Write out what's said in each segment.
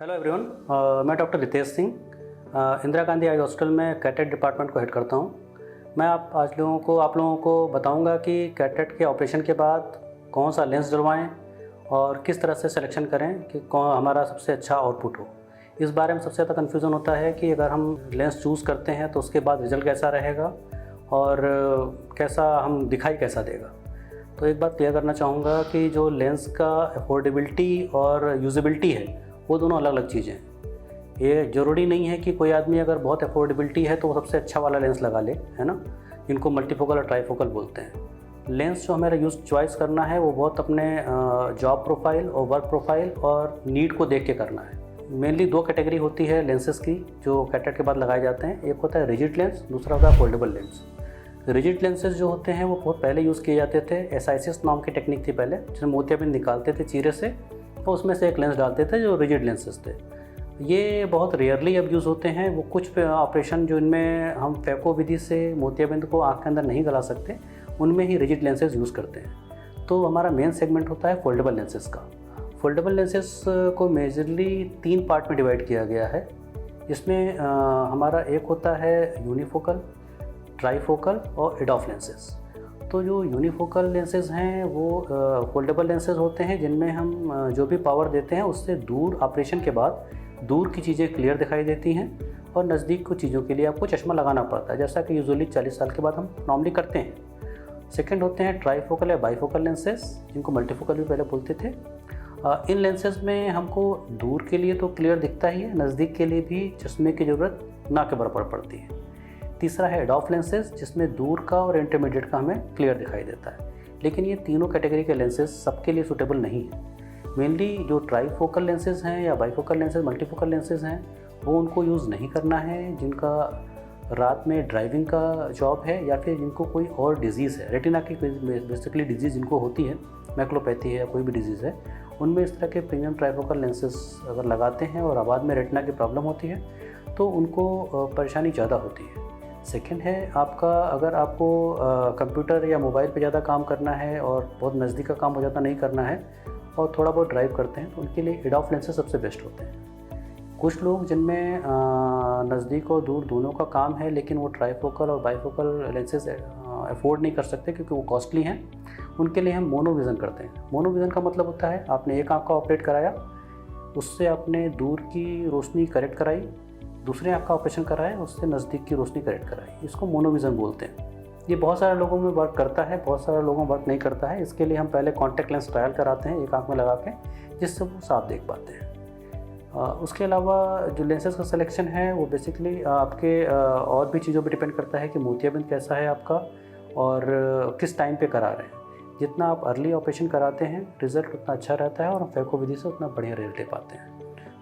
Hello everyone, मैं doctor Ritesh Singh Indira Gandhi eye hospital में कैटेट डिपार्टमेंट को हेड करता हूं। मैं आप लोगों को बताऊंगा कि कैटेट के ऑपरेशन के बाद कौन सा लेंस डलवाएं और किस तरह से सिलेक्शन करें कि कौन हमारा सबसे अच्छा आउटपुट हो। इस बारे में सबसे ज़्यादा कन्फ्यूज़न होता है कि अगर हम लेंस चूज़ करते हैं तो उसके बाद रिज़ल्ट कैसा रहेगा और कैसा हम दिखाई कैसा देगा। तो एक बात क्लियर करना चाहूँगा कि जो लेंस का अफोर्डेबिलिटी और यूजेबिलिटी है वो दोनों अलग अलग चीज़ें हैं। ये ज़रूरी नहीं है कि कोई आदमी अगर बहुत अफोर्डेबिलिटी है तो वो सबसे अच्छा वाला लेंस लगा ले, है ना, जिनको मल्टीफोकल और ट्राईफोकल बोलते हैं। लेंस जो हमारा यूज़ चॉइस करना है वो बहुत अपने जॉब प्रोफाइल और वर्क प्रोफाइल और नीड को देख के करना है। मेनली दो कैटेगरी होती है लेंसेज की जो कैटेट के बाद लगाए जाते हैं। एक होता है रिजिड लेंस, दूसरा होता है फोल्डेबल लेंस। रिजिड लेंसेज जो होते हैं वो बहुत पहले यूज़ किए जाते थे। एसाइसिस नाम की टेक्निक थी पहले, जिसमें मोतियाबिंद निकालते थे चीरे से तो उसमें से एक लेंस डालते थे जो रिजिड लेंसेज थे। ये बहुत रेयरली अब यूज़ होते हैं। वो कुछ ऑपरेशन जो इनमें हम फैको विधि से मोतियाबिंद को आँख के अंदर नहीं गला सकते, उनमें ही रिजिड लेंसेज यूज़ करते हैं। तो हमारा मेन सेगमेंट होता है फोल्डेबल लेंसेज का। फोल्डेबल लेंसेज को मेजरली 3 पार्ट में डिवाइड किया गया है। इसमें हमारा एक होता है यूनिफोकल, ट्राईफोकल और एडॉफ लेंसेज। तो जो यूनिफोकल लेंसेज हैं वो फोल्डेबल लेंसेज होते हैं जिनमें हम जो भी पावर देते हैं उससे दूर ऑपरेशन के बाद दूर की चीज़ें क्लियर दिखाई देती हैं और नज़दीक की चीज़ों के लिए आपको चश्मा लगाना पड़ता है, जैसा कि यूजुअली 40 साल के बाद हम नॉर्मली करते हैं। सेकंड होते हैं ट्राईफोकल या बाईफोकल लेंसेज, जिनको मल्टीफोकल भी पहले बोलते थे। इन लेंसेज में हमको दूर के लिए तो क्लियर दिखता ही है, नज़दीक के लिए भी चश्मे की ज़रूरत ना के बराबर पड़ती है। तीसरा है एडॉफ लेंसेज, जिसमें दूर का और इंटरमीडिएट का हमें क्लियर दिखाई देता है। लेकिन ये तीनों कैटेगरी के लेंसेज सबके लिए सूटेबल नहीं है। मेनली जो ट्राईफोकल लेंसेज हैं या बाईफोकल लेंसेज, मल्टीफोकल लेंसेज हैं, वो उनको यूज़ नहीं करना है जिनका रात में ड्राइविंग का जॉब है या फिर जिनको कोई और डिजीज़ है, रेटिना की बेसिकली डिजीज़ जिनको होती है, मैक्लोपैथी है या कोई भी डिजीज़ है, उनमें इस तरह के प्रीमियम ट्राईफोकल लेंसेज अगर लगाते हैं और बाद में रेटिना की प्रॉब्लम होती है तो उनको परेशानी ज़्यादा होती है। सेकंड है आपका, अगर आपको कंप्यूटर या मोबाइल पे ज़्यादा काम करना है और बहुत नज़दीक का काम हो ज़्यादा नहीं करना है और थोड़ा बहुत ड्राइव करते हैं तो उनके लिए एडॉफ लेंसेज सबसे बेस्ट होते हैं। कुछ लोग जिनमें नज़दीक और दूर दोनों का काम है लेकिन वो ट्राईफोकल और बाईफोकल लेंसेज अफोर्ड नहीं कर सकते क्योंकि वो कॉस्टली हैं, उनके लिए हम मोनोविज़न करते हैं। मोनोविज़न का मतलब होता है आपने एक आँख का ऑपरेट कराया, उससे आपने दूर की रोशनी करेक्ट कराई, दूसरे आँख का ऑपरेशन कराए, उससे नज़दीक की रोशनी करेक्ट कराई। इसको मोनोविज़न बोलते हैं। ये बहुत सारे लोगों में वर्क करता है, बहुत सारे लोगों में वर्क नहीं करता है। इसके लिए हम पहले कॉन्टैक्ट लेंस ट्रायल कराते हैं एक आँख में लगा के, जिससे वो साफ देख पाते हैं। उसके अलावा जो लेंसेज का सिलेक्शन है वो बेसिकली आपके और भी चीज़ों पर डिपेंड करता है कि मोतियाबिंद कैसा है आपका और किस टाइम पे करा रहे हैं। जितना आप अर्ली ऑपरेशन कराते हैं रिज़ल्ट उतना अच्छा रहता है और हम फैको विधि से उतना बढ़िया रिजल्ट ले पाते हैं।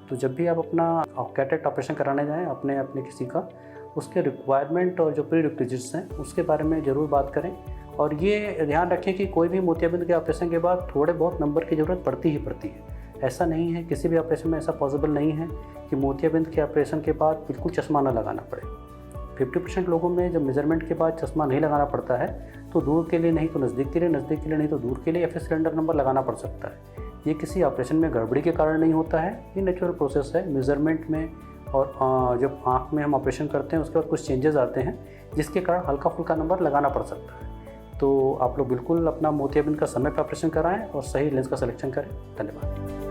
तो जब भी आप अपना कैटेट ऑपरेशन कराने जाएं अपने किसी का, उसके रिक्वायरमेंट और जो प्री रिक्विजिट्स हैं उसके बारे में ज़रूर बात करें। और ये ध्यान रखें कि कोई भी मोतियाबिंद के ऑपरेशन के बाद थोड़े बहुत नंबर की ज़रूरत पड़ती ही पड़ती है। ऐसा नहीं है, किसी भी ऑपरेशन में ऐसा पॉसिबल नहीं है कि मोतियाबिंद के ऑपरेशन के बाद बिल्कुल चश्मा ना लगाना पड़े। 50% लोगों में जब मेजरमेंट के बाद चश्मा नहीं लगाना पड़ता है तो दूर के लिए नहीं तो नज़दीक के लिए, नज़दीक के लिए नहीं तो दूर के लिए, या फिर सिलेंडर नंबर लगाना पड़ सकता है। ये किसी ऑपरेशन में गड़बड़ी के कारण नहीं होता है, ये नेचुरल प्रोसेस है। मेज़रमेंट में और जब आँख में हम ऑपरेशन करते हैं उसके बाद कुछ चेंजेस आते हैं जिसके कारण हल्का फुल्का नंबर लगाना पड़ सकता है। तो आप लोग बिल्कुल अपना मोतियाबिंद का समय पर ऑपरेशन कराएं और सही लेंस का सिलेक्शन करें। धन्यवाद।